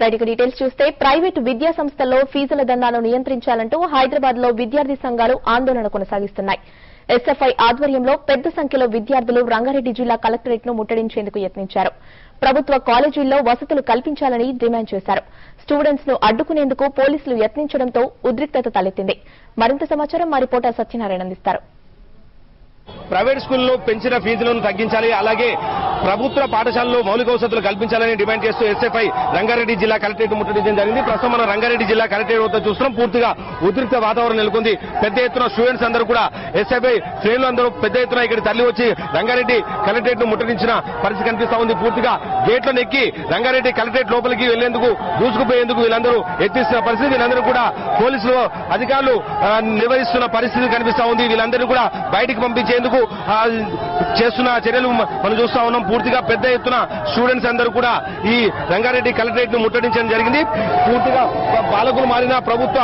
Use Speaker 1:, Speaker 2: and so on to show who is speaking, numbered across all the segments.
Speaker 1: Right details చూస్తే private విద్యా సంస్థల్లో ఫీజుల దందాను నియంత్రించాలంటూ హైదరాబాద్ లో విద్యార్థి సంఘాలు ఆందోళన కొనసాగిస్తున్నాయి. ఎస్ఎఫ్ఐ ఆధ్వర్యంలో పెద్ద సంఖ్యలో విద్యార్థులు రంగారెడ్డి జిల్లా కలెక్టరేట్ ను ముట్టడించేందుకు యత్నించారు. ప్రభుత్వ కాలేజీల్లో వసతులు కల్పించాలని డిమాండ్ చేశారు. స్టూడెంట్స్ ను అడ్డుకునేందుకు పోలీసులు యత్నించడంతో ఉద్రిక్తత తలెత్తింది. మరింత సమాచారం మా రిపోర్టర్ సత్యనారాయణ అందిస్తారు.
Speaker 2: ప్రైవేట్ స్కూల్లో పెంచిన ఫీజులను తగ్గించాలి, అలాగే ప్రభుత్వ పాఠశాలలో మౌలిక వసతులు కల్పించాలని డిమాండ్ చేస్తూ ఎస్ఎఫ్ఐ రంగారెడ్డి జిల్లా కలెక్టరేట్ ముట్టడించడం జరిగింది. ప్రస్తుతం మనం రంగారెడ్డి జిల్లా కలెక్టరేట్ వద్ద చూస్తున్నాం. పూర్తిగా ఉద్రిక్త వాతావరణం నెలకొంది. పెద్ద ఎత్తున స్టూడెంట్స్ అందరూ కూడా ఎస్ఎఫ్ఐ శ్రేణులు అందరూ పెద్ద ఎత్తున ఇక్కడ తరలి వచ్చి రంగారెడ్డి కలెక్టరేట్ ను ముట్టడించిన పరిస్థితి కనిపిస్తా ఉంది. పూర్తిగా గేట్లను ఎక్కి రంగారెడ్డి కలెక్టరేట్ లోపలికి వెళ్లేందుకు దూసుకుపోయేందుకు వీళ్ళందరూ యత్నిస్తున్న పరిస్థితి. వీళ్ళందరూ కూడా పోలీసులు అధికారులు నిర్వహిస్తున్న పరిస్థితి కనిపిస్తా ఉంది. వీళ్ళందరూ కూడా బయటికి పంపించేందుకు చేస్తున్న చర్యలు మనం చూస్తా ఉన్నాం. పూర్తిగా పెద్ద ఎత్తున స్టూడెంట్స్ అందరూ కూడా ఈ రంగారెడ్డి కలెక్టరేట్ ను ముట్టడించడం జరిగింది. పూర్తిగా పాలకులు మారిన ప్రభుత్వ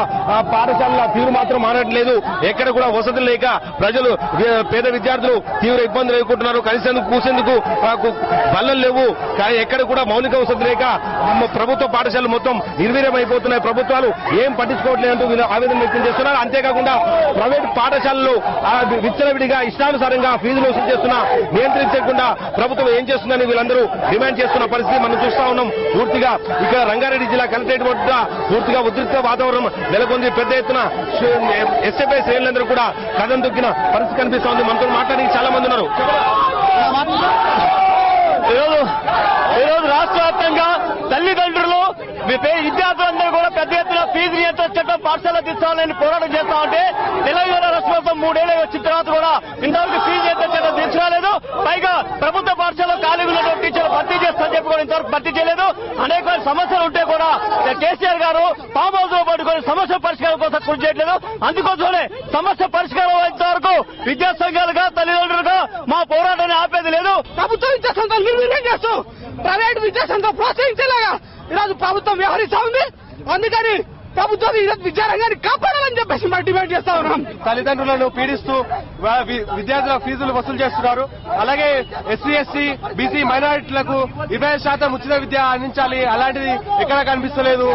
Speaker 2: పాఠశాలల తీరు మాత్రం మారట్లేదు. ఎక్కడ కూడా వసతులు లేక ప్రజలు పేద విద్యార్థులు తీవ్ర ఇబ్బందులు ఎదుర్కొంటున్నారు. కలిసేందుకు కూసేందుకు బల్లలు లేవు. ఎక్కడ కూడా మౌలిక వసతులు లేక ప్రభుత్వ పాఠశాలలు మొత్తం నిర్వీర్యమైపోతున్నాయి. ప్రభుత్వాలు ఏం పట్టించుకోవట్లేదంటూ వీళ్ళు ఆవేదన వ్యక్తం చేస్తున్నారు. అంతేకాకుండా ప్రైవేట్ పాఠశాలలు విచ్చలవిడిగా ఇష్టానుసారంగా ఫీజులు వసూలు చేస్తున్నా నియంత్రించకుండా ప్రభుత్వం ఏం చేస్తుందని వీళ్ళందరూ డిమాండ్ చేస్తున్న పరిస్థితి మనం చూస్తా ఉన్నాం. పూర్తిగా ఇక్కడ రంగారెడ్డి జిల్లా కలెక్టరేట్ వద్ద పూర్తిగా ఉద్రిక్త వాతావరణం నెలకొంది. పెద్ద ఎత్తున ఎస్ఎఫ్ఐ శ్రేణులందరూ కూడా కథం దొక్కిన పరిస్థితి కనిపిస్తా ఉంది. మనతో మాట్లాడి చాలా మంది ఉన్నారు.
Speaker 3: ఈరోజు రాష్ట్ర వ్యాప్తంగా తల్లిదండ్రులు విద్యార్థులందరూ కూడా పెద్ద ఎత్తున ఫీజు నియంత్రణ చట్టం పాఠశాల తీసుకోవాలని పోరాటం చేస్తా ఉంటే తెలంగాణ రాష్ట్ర ప్రభుత్వం 3 ఏళ్ళు వచ్చిన తర్వాత కూడా ఇంతవరకు ఫీజు నియంత్రణ చట్టం తీసుకురాలేదు. పైగా ప్రభుత్వ పాఠశాలలో ఖాళీ ఉన్నటువంటి టీచర్లు భర్తీ చేస్తారని చెప్పి కూడా ఇంతవరకు భర్తీ చేయలేదు. అనేక సమస్యలు ఉంటే కూడా కేసీఆర్ గారు ఫామ్ హౌస్ లో పట్టుకొని సమస్య పరిష్కారం కోసం కృషి చేయట్లేదు. అందుకోసమే సమస్య పరిష్కారం అయ్యేంత వరకు విద్యా సంఘాలుగా తల్లిదండ్రులుగా మా పోరాటాన్ని ఆపేది లేదు.
Speaker 4: ప్రభుత్వ విద్యా సంస్థలు నిర్వీర్యం చేస్తూ ప్రైవేట్ విద్యా సంస్థలు ప్రోత్సహించేలాగా ఈరోజు ప్రభుత్వం వ్యవహరిస్తా ఉంది. అందుకని ప్రభుత్వం విద్యారంగాన్ని కాపాడాలని చెప్పేసి మనం డిమాండ్ చేస్తా ఉన్నాం.
Speaker 2: తల్లిదండ్రులను పీడిస్తూ విద్యార్థుల ఫీజులు వసూలు చేస్తున్నారు. అలాగే ఎస్సీ, ఎస్టీ, బీసీ మైనారిటీలకు 20% ఉచిత విద్య అందించాలి. అలాంటిది ఎక్కడా కనిపిస్తలేదు.